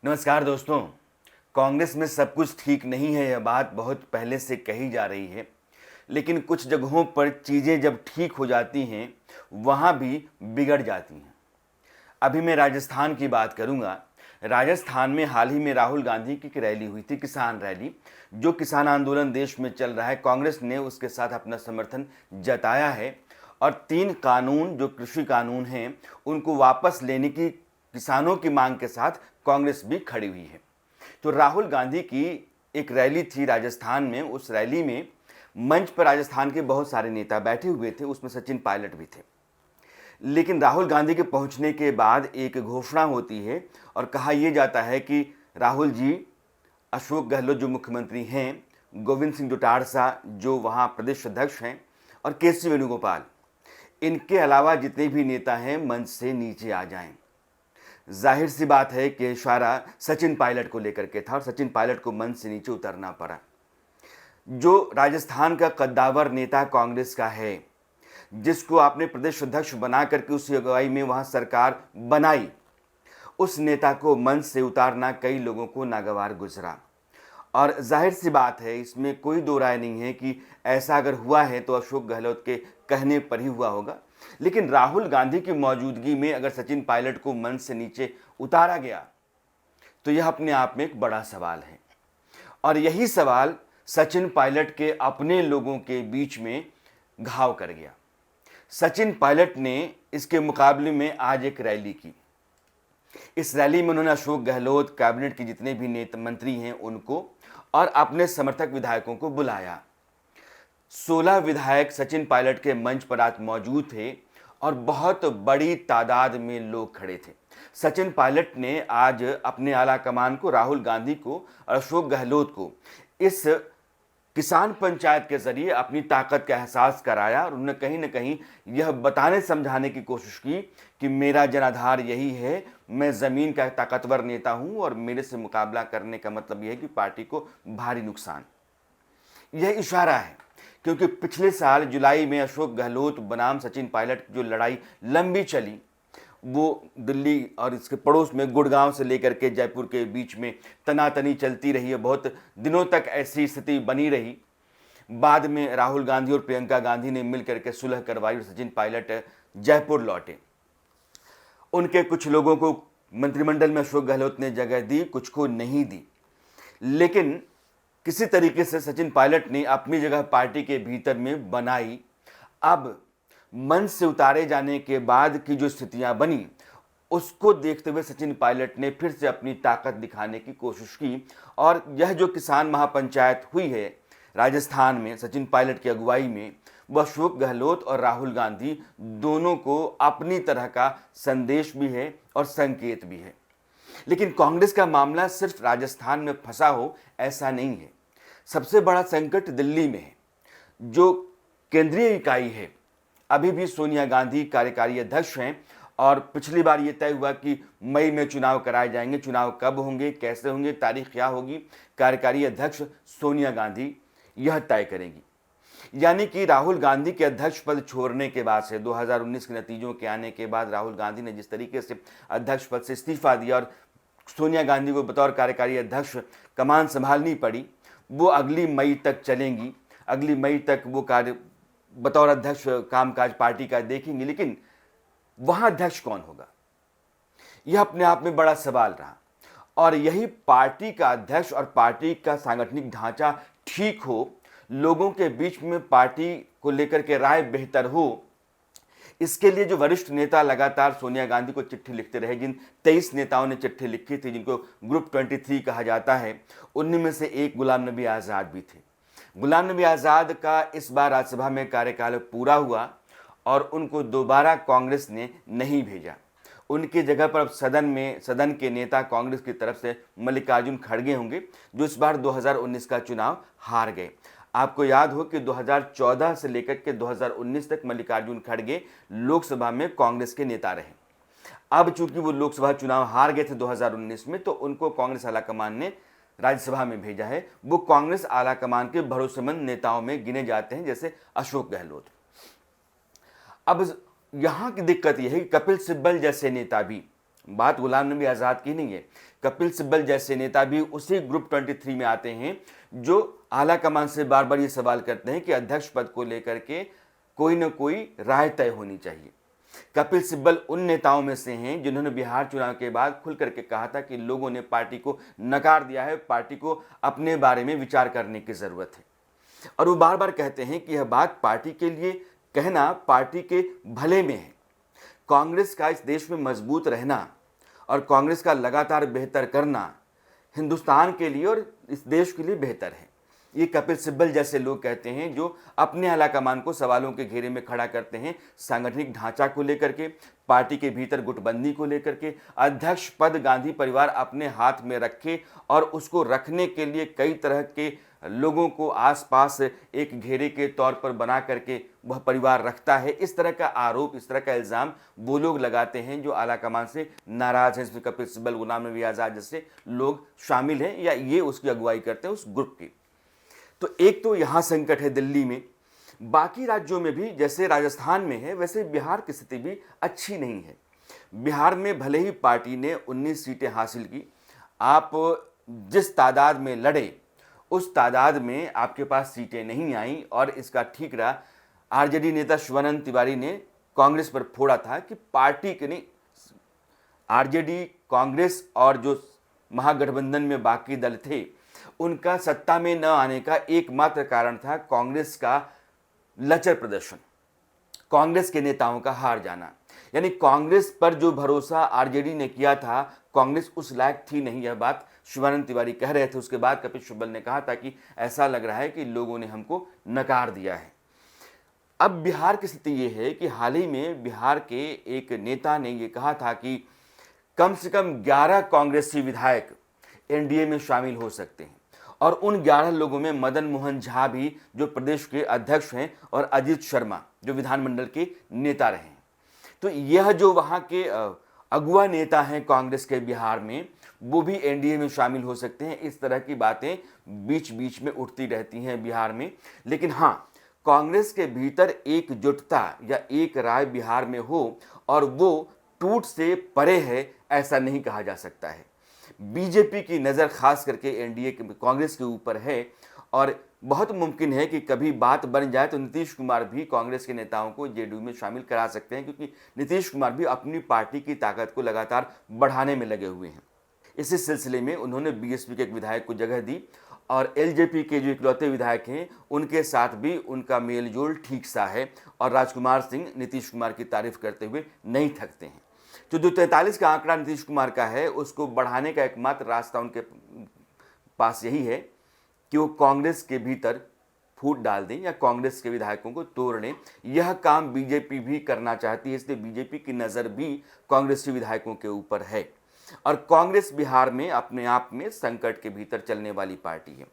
नमस्कार दोस्तों। कांग्रेस में सब कुछ ठीक नहीं है, यह बात बहुत पहले से कही जा रही है, लेकिन कुछ जगहों पर चीज़ें जब ठीक हो जाती हैं वहाँ भी बिगड़ जाती हैं। अभी मैं राजस्थान की बात करूँगा। राजस्थान में हाल ही में राहुल गांधी की एक रैली हुई थी, किसान रैली। जो किसान आंदोलन देश में चल रहा है, कांग्रेस ने उसके साथ अपना समर्थन जताया है और 3 कानून जो कृषि कानून हैं उनको वापस लेने की किसानों की मांग के साथ कांग्रेस भी खड़ी हुई है। तो राहुल गांधी की एक रैली थी राजस्थान में। उस रैली में मंच पर राजस्थान के बहुत सारे नेता बैठे हुए थे, उसमें सचिन पायलट भी थे। लेकिन राहुल गांधी के पहुंचने के बाद एक घोषणा होती है और कहा यह जाता है कि राहुल जी, अशोक गहलोत जो मुख्यमंत्री हैं, गोविंद सिंह डोटासरा जो वहाँ प्रदेश अध्यक्ष हैं और केसी वेणुगोपाल, इनके अलावा जितने भी नेता हैं मंच से नीचे आ जाएं। जाहिर सी बात है कि इशारा सचिन पायलट को लेकर के था और सचिन पायलट को मंच से नीचे उतरना पड़ा। जो राजस्थान का कद्दावर नेता कांग्रेस का है, जिसको आपने प्रदेश अध्यक्ष बना करके उसकी अगुवाई में वहां सरकार बनाई, उस नेता को मंच से उतारना कई लोगों को नागवार गुजरा। और जाहिर सी बात है, इसमें कोई दो राय नहीं है कि ऐसा अगर हुआ है तो अशोक गहलोत के कहने पर ही हुआ होगा। लेकिन राहुल गांधी की मौजूदगी में अगर सचिन पायलट को मंच से नीचे उतारा गया तो यह अपने आप में एक बड़ा सवाल है। और यही सवाल सचिन पायलट के अपने लोगों के बीच में घाव कर गया। सचिन पायलट ने इसके मुकाबले में आज एक रैली की। इस रैली में उन्होंने अशोक गहलोत, कैबिनेट के जितने भी नेता मंत्री हैं उनको और अपने समर्थक विधायकों को बुलाया। 16 विधायक सचिन पायलट के मंच पर आज मौजूद थे और बहुत बड़ी तादाद में लोग खड़े थे। सचिन पायलट ने आज अपने आला कमान को, राहुल गांधी को और अशोक गहलोत को इस किसान पंचायत के जरिए अपनी ताकत का एहसास कराया और उन्होंने कहीं ना कहीं यह बताने समझाने की कोशिश की कि मेरा जनाधार यही है, मैं ज़मीन का ताकतवर नेता हूं और मेरे से मुकाबला करने का मतलब यह है कि पार्टी को भारी नुकसान। यह इशारा है क्योंकि पिछले साल जुलाई में अशोक गहलोत बनाम सचिन पायलट जो लड़ाई लंबी चली, वो दिल्ली और इसके पड़ोस में गुड़गांव से लेकर के जयपुर के बीच में तनातनी चलती रही है। बहुत दिनों तक ऐसी स्थिति बनी रही। बाद में राहुल गांधी और प्रियंका गांधी ने मिलकर के सुलह करवाई और सचिन पायलट जयपुर लौटे। उनके कुछ लोगों को मंत्रिमंडल में अशोक गहलोत ने जगह दी, कुछ को नहीं दी। लेकिन किसी तरीके से सचिन पायलट ने अपनी जगह पार्टी के भीतर में बनाई। अब मंच से उतारे जाने के बाद की जो स्थितियां बनी, उसको देखते हुए सचिन पायलट ने फिर से अपनी ताकत दिखाने की कोशिश की और यह जो किसान महापंचायत हुई है राजस्थान में सचिन पायलट की अगुवाई में, वह अशोक गहलोत और राहुल गांधी दोनों को अपनी तरह का संदेश भी है और संकेत भी है। लेकिन कांग्रेस का मामला सिर्फ राजस्थान में फंसा हो ऐसा नहीं है। सबसे बड़ा संकट दिल्ली में है। जो केंद्रीय इकाई है, अभी भी सोनिया गांधी कार्यकारी अध्यक्ष हैं और पिछली बार यह तय हुआ कि मई में चुनाव कराए जाएंगे। चुनाव कब होंगे, कैसे होंगे, तारीख क्या होगी, कार्यकारी अध्यक्ष सोनिया गांधी यह तय करेंगी। यानी कि राहुल गांधी के अध्यक्ष पद छोड़ने के बाद से 2019 के नतीजों के आने के बाद राहुल गांधी ने जिस तरीके से अध्यक्ष पद से इस्तीफा दिया और सोनिया गांधी को बतौर कार्यकारी अध्यक्ष कमान संभालनी पड़ी, वो अगली मई तक चलेंगी। अगली मई तक वो कार्य बतौर अध्यक्ष कामकाज पार्टी का देखेंगे। लेकिन वहां अध्यक्ष कौन होगा, यह अपने आप में बड़ा सवाल रहा। और यही पार्टी का अध्यक्ष और पार्टी का सांगठनिक ढांचा ठीक हो, लोगों के बीच में पार्टी को लेकर के राय बेहतर हो, इसके लिए जो वरिष्ठ नेता लगातार सोनिया गांधी को चिट्ठी लिखते रहे, जिन 23 नेताओं ने चिट्ठी लिखी थी, जिनको ग्रुप 23 कहा जाता है, उनमें में से एक गुलाम नबी आज़ाद भी थे। गुलाम नबी आज़ाद का इस बार राज्यसभा में कार्यकाल पूरा हुआ और उनको दोबारा कांग्रेस ने नहीं भेजा। उनकी जगह पर अब सदन के नेता कांग्रेस की तरफ से मल्लिकार्जुन खड़गे होंगे, जो इस बार 2019 का चुनाव हार गए। आपको याद हो कि 2014 से लेकर के 2019 तक मल्लिकार्जुन खड़गे लोकसभा में कांग्रेस के नेता रहे। अब चूंकि वो लोकसभा चुनाव हार गए थे 2019 में, तो उनको कांग्रेस आलाकमान ने राज्यसभा में भेजा है। वो कांग्रेस आलाकमान के भरोसेमंद नेताओं में गिने जाते हैं, जैसे अशोक गहलोत। अब यहां की दिक्कत यह है कि कपिल सिब्बल जैसे नेता भी बात गुलाम नबी आज़ाद की नहीं है। कपिल सिब्बल जैसे नेता भी उसी ग्रुप 23 में आते हैं जो आला कमान से बार बार ये सवाल करते हैं कि अध्यक्ष पद को लेकर के कोई न कोई राय तय होनी चाहिए। कपिल सिब्बल उन नेताओं में से हैं जिन्होंने बिहार चुनाव के बाद खुल करके कहा था कि लोगों ने पार्टी को नकार दिया है, पार्टी को अपने बारे में विचार करने की ज़रूरत है। और वो बार बार कहते हैं कि यह बात पार्टी के लिए कहना पार्टी के भले में है। कांग्रेस का इस देश में मजबूत रहना और कांग्रेस का लगातार बेहतर करना हिंदुस्तान के लिए और इस देश के लिए बेहतर है। ये कपिल सिब्बल जैसे लोग कहते हैं जो अपने आलाकमान को सवालों के घेरे में खड़ा करते हैं, सांगठनिक ढांचा को लेकर के, पार्टी के भीतर गुटबंदी को लेकर के, अध्यक्ष पद गांधी परिवार अपने हाथ में रखे और उसको रखने के लिए कई तरह के लोगों को आसपास एक घेरे के तौर पर बना करके वह परिवार रखता है। इस तरह का आरोप, इस तरह का इल्ज़ाम वो लोग लगाते हैं जो आलाकमान से नाराज़ हैं। इसमें कपिल सिब्बल, गुलाम नबी आज़ाद जैसे लोग शामिल हैं या ये उसकी अगुवाई करते हैं उस ग्रुप की। तो एक तो यहाँ संकट है दिल्ली में। बाकी राज्यों में भी जैसे राजस्थान में है वैसे बिहार की स्थिति भी अच्छी नहीं है। बिहार में भले ही पार्टी ने 19 सीटें हासिल की, आप जिस तादाद में लड़े उस तादाद में आपके पास सीटें नहीं आईं और इसका ठीकरा आरजेडी नेता शिवानंद तिवारी ने कांग्रेस पर फोड़ा था कि पार्टी के नहीं, आरजेडी, कांग्रेस और जो महागठबंधन में बाकी दल थे उनका सत्ता में न आने का एकमात्र कारण था कांग्रेस का लचर प्रदर्शन, कांग्रेस के नेताओं का हार जाना। यानी कांग्रेस पर जो भरोसा आरजेडी ने किया था, कांग्रेस उस लायक थी नहीं। यह बात शिवानंद तिवारी कह रहे थे। उसके बाद कपिल सिब्बल ने कहा था कि ऐसा लग रहा है कि लोगों ने हमको नकार दिया है। अब बिहार की स्थिति यह है कि हाल ही में बिहार के एक नेता ने यह कहा था कि कम से कम 11 कांग्रेसी विधायक एनडीए में शामिल हो सकते हैं और उन 11 लोगों में मदन मोहन झा भी जो प्रदेश के अध्यक्ष हैं और अजीत शर्मा जो विधानमंडल के नेता रहे हैं। तो यह जो वहाँ के अगुआ नेता हैं कांग्रेस के बिहार में, वो भी एनडीए में शामिल हो सकते हैं। इस तरह की बातें बीच बीच में उठती रहती हैं बिहार में। लेकिन हाँ, कांग्रेस के भीतर एकजुटता या एक राय बिहार में हो और वो टूट से परे है, ऐसा नहीं कहा जा सकता है। बीजेपी की नज़र खास करके एनडीए के कांग्रेस के ऊपर है और बहुत मुमकिन है कि कभी बात बन जाए तो नीतीश कुमार भी कांग्रेस के नेताओं को जेडीयू में शामिल करा सकते हैं, क्योंकि नीतीश कुमार भी अपनी पार्टी की ताकत को लगातार बढ़ाने में लगे हुए हैं। इसी सिलसिले में उन्होंने बीएसपी के एक विधायक को जगह दी और एलजेपी के जो इकलौते विधायक हैं उनके साथ भी उनका मेलजोल ठीक सा है और राजकुमार सिंह नीतीश कुमार की तारीफ करते हुए नहीं थकते हैं। तो जो 43 का आंकड़ा नीतीश कुमार का है उसको बढ़ाने का एकमात्र रास्ता उनके पास यही है कि वो कांग्रेस के भीतर फूट डाल दें या कांग्रेस के विधायकों को तोड़ लें। यह काम बीजेपी भी करना चाहती है, इसलिए बीजेपी की नज़र भी कांग्रेसी विधायकों के ऊपर है और कांग्रेस बिहार में अपने आप में संकट के भीतर चलने वाली पार्टी है।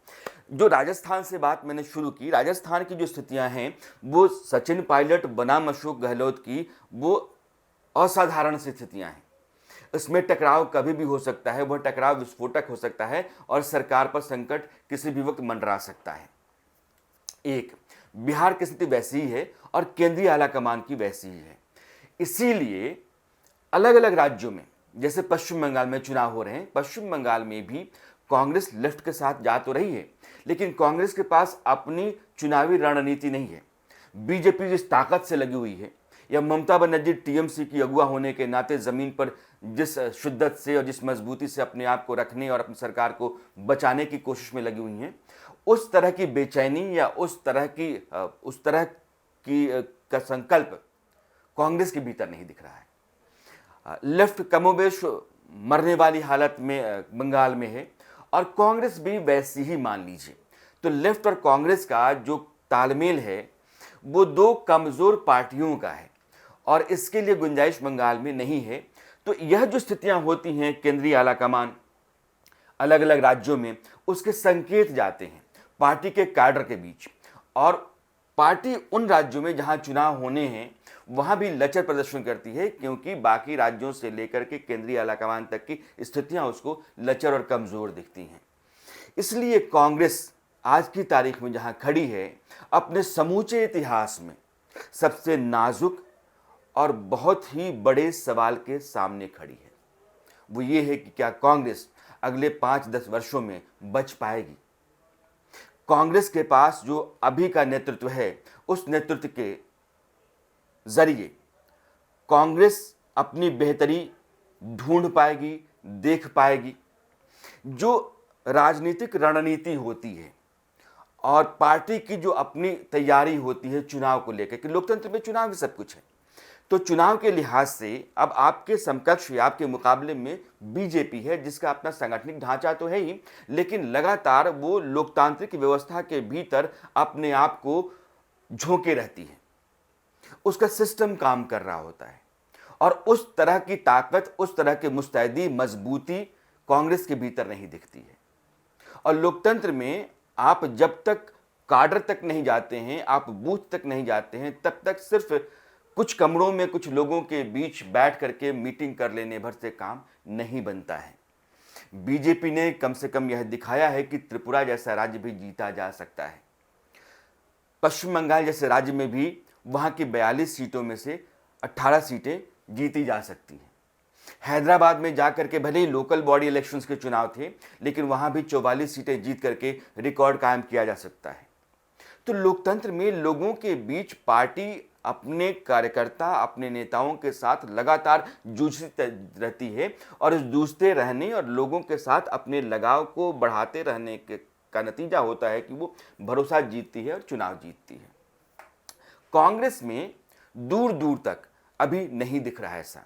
जो राजस्थान से बात मैंने शुरू की, राजस्थान की जो स्थितियां हैं वो सचिन पायलट बनाम अशोक गहलोत की वो असाधारण स्थितियां हैं। इसमें टकराव कभी भी हो सकता है, वह टकराव विस्फोटक हो सकता है और सरकार पर संकट किसी भी वक्त मंडरा सकता है। एक बिहार की स्थिति वैसी ही है और केंद्रीय आलाकमान की वैसी ही है। इसीलिए अलग अलग राज्यों में, जैसे पश्चिम बंगाल में चुनाव हो रहे हैं, पश्चिम बंगाल में भी कांग्रेस लेफ्ट के साथ जा तो रही है, लेकिन कांग्रेस के पास अपनी चुनावी रणनीति नहीं है। बीजेपी जिस ताकत से लगी हुई है या ममता बनर्जी टीएमसी की अगुआ होने के नाते ज़मीन पर जिस शिद्दत से और जिस मजबूती से अपने आप को रखने और अपनी सरकार को बचाने की कोशिश में लगी हुई हैं, उस तरह की बेचैनी या उस तरह की का संकल्प कांग्रेस के भीतर नहीं दिख रहा है। लेफ्ट कमोबेश मरने वाली हालत में बंगाल में है और कांग्रेस भी वैसी ही मान लीजिए। तो लेफ्ट और कांग्रेस का जो तालमेल है वो दो कमज़ोर पार्टियों का है और इसके लिए गुंजाइश बंगाल में नहीं है। तो यह जो स्थितियां होती हैं केंद्रीय आलाकमान अलग अलग राज्यों में, उसके संकेत जाते हैं पार्टी के कैडर के बीच और पार्टी उन राज्यों में जहां चुनाव होने हैं वहां भी लचर प्रदर्शन करती है, क्योंकि बाकी राज्यों से लेकर के केंद्रीय आलाकमान तक की स्थितियां उसको लचर और कमज़ोर दिखती हैं। इसलिए कांग्रेस आज की तारीख में जहां खड़ी है, अपने समूचे इतिहास में सबसे नाजुक और बहुत ही बड़े सवाल के सामने खड़ी है। वो ये है कि क्या कांग्रेस अगले 5-10 वर्षों में बच पाएगी। कांग्रेस के पास जो अभी का नेतृत्व है, उस नेतृत्व के जरिए कांग्रेस अपनी बेहतरी ढूंढ पाएगी, देख पाएगी। जो राजनीतिक रणनीति होती है और पार्टी की जो अपनी तैयारी होती है चुनाव को लेकर कि लोकतंत्र में चुनाव ही सब कुछ है, तो चुनाव के लिहाज से अब आपके समकक्ष या आपके मुकाबले में बीजेपी है, जिसका अपना सांगठनिक ढांचा तो है ही, लेकिन लगातार वो लोकतांत्रिक व्यवस्था के भीतर अपने आप को झोंके रहती है, उसका सिस्टम काम कर रहा होता है और उस तरह की ताकत, उस तरह की मुस्तैदी, मजबूती कांग्रेस के भीतर नहीं दिखती है। और लोकतंत्र में आप जब तक काडर तक नहीं जाते हैं, आप बूथ तक नहीं जाते हैं, तब तक सिर्फ कुछ कमरों में कुछ लोगों के बीच बैठ करके मीटिंग कर लेने भर से काम नहीं बनता है। बीजेपी ने कम से कम यह दिखाया है कि त्रिपुरा जैसा राज्य भी जीता जा सकता है। पश्चिम बंगाल जैसे राज्य में भी वहां की 42 सीटों में से 18 सीटें जीती जा सकती हैं। हैदराबाद में जाकर के भले ही लोकल बॉडी इलेक्शंस के चुनाव थे, लेकिन वहां भी 44 सीटें जीत करके रिकॉर्ड कायम किया जा सकता है। तो लोकतंत्र में लोगों के बीच पार्टी अपने कार्यकर्ता, अपने नेताओं के साथ लगातार जूझती रहती है और इस जूझते रहने और लोगों के साथ अपने लगाव को बढ़ाते रहने का नतीजा होता है कि वो भरोसा जीतती है और चुनाव जीतती है। कांग्रेस में दूर दूर तक अभी नहीं दिख रहा है ऐसा।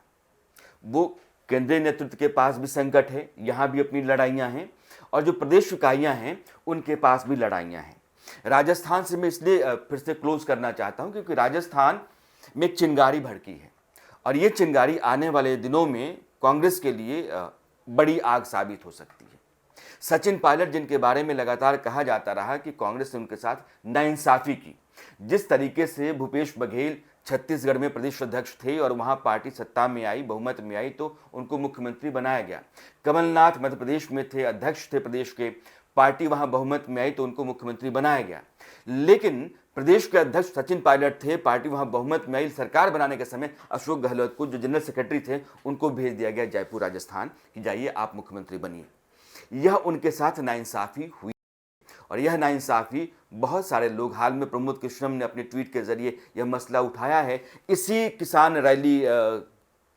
वो केंद्रीय नेतृत्व के पास भी संकट है, यहाँ भी अपनी लड़ाइयाँ हैं, और जो प्रदेश इकाइयाँ हैं उनके पास भी लड़ाइयाँ हैं। राजस्थान से मैं इसलिए फिर से क्लोज करना चाहता हूँ क्योंकि राजस्थान में एक चिंगारी भड़की है और ये चिंगारी आने वाले दिनों में कांग्रेस के लिए बड़ी आग साबित हो सकती है। सचिन पायलट, जिनके बारे में लगातार कहा जाता रहा कि कांग्रेस ने उनके साथ नाइंसाफी की, जिस तरीके से भूपेश बघेल छत्तीसगढ़ में प्रदेश अध्यक्ष थे और वहां पार्टी सत्ता में आई, बहुमत में आई, तो उनको मुख्यमंत्री बनाया गया। कमलनाथ मध्य प्रदेश में थे, अध्यक्ष थे प्रदेश के, पार्टी वहां बहुमत में आई तो उनको मुख्यमंत्री बनाया गया। लेकिन प्रदेश के अध्यक्ष सचिन पायलट थे, पार्टी वहां बहुमत में आई, सरकार बनाने के समय अशोक गहलोत को, जो जनरल सेक्रेटरी थे, उनको भेज दिया गया जयपुर राजस्थान कि जाइए आप मुख्यमंत्री बनिए। यह उनके साथ नाइंसाफी हुई और यह नाइंसाफी बहुत सारे लोग, हाल में प्रमोद कृष्णम ने अपने ट्वीट के जरिए यह मसला उठाया है। इसी किसान रैली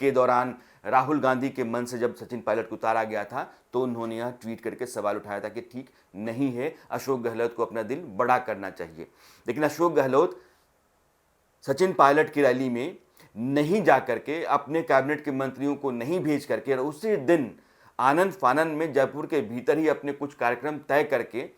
के दौरान राहुल गांधी के मन से जब सचिन पायलट को उतारा गया था तो उन्होंने यह ट्वीट करके सवाल उठाया था कि ठीक नहीं है, अशोक गहलोत को अपना दिल बड़ा करना चाहिए। लेकिन अशोक गहलोत सचिन पायलट की रैली में नहीं जा करके, अपने कैबिनेट के मंत्रियों को नहीं भेज करके और उसी दिन आनंद फानन में जयपुर के भीतर ही अपने कुछ कार्यक्रम तय करके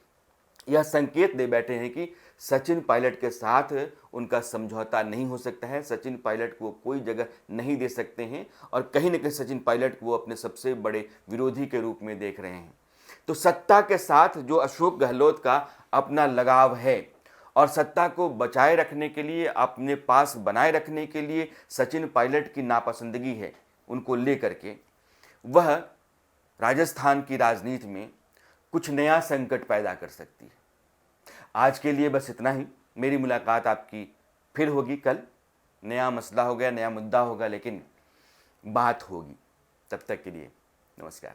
यह संकेत दे बैठे हैं कि सचिन पायलट के साथ उनका समझौता नहीं हो सकता है, सचिन पायलट को कोई जगह नहीं दे सकते हैं और कहीं न कहीं सचिन पायलट को वो अपने सबसे बड़े विरोधी के रूप में देख रहे हैं। तो सत्ता के साथ जो अशोक गहलोत का अपना लगाव है और सत्ता को बचाए रखने के लिए, अपने पास बनाए रखने के लिए सचिन पायलट की नापसंदगी है उनको लेकर के, वह राजस्थान की राजनीति में कुछ नया संकट पैदा कर सकती है। आज के लिए बस इतना ही। मेरी मुलाकात आपकी फिर होगी कल। नया मसला होगा, नया मुद्दा होगा, लेकिन बात होगी। तब तक के लिए नमस्कार।